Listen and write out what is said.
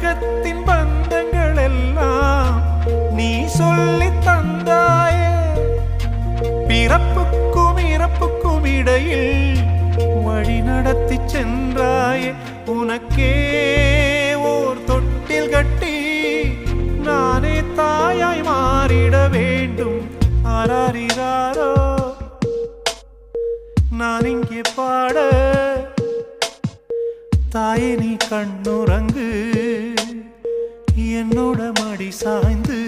உலகத்தின் பந்தங்கள் எல்லாம் நீ சொல்லி தந்தாயே. பிறப்புக்கும் இறப்புக்கும் இடையில் வழி நடத்தி சென்றாயே. உனக்கே ஓர் தொட்டில் கட்டி நானே தாயாய் மாறிட வேண்டும். ஆராரிராரோ நான் இங்கே பாட, தாயே நீ கண்ணுறங்கு என்னோட மடி சாய்ந்து.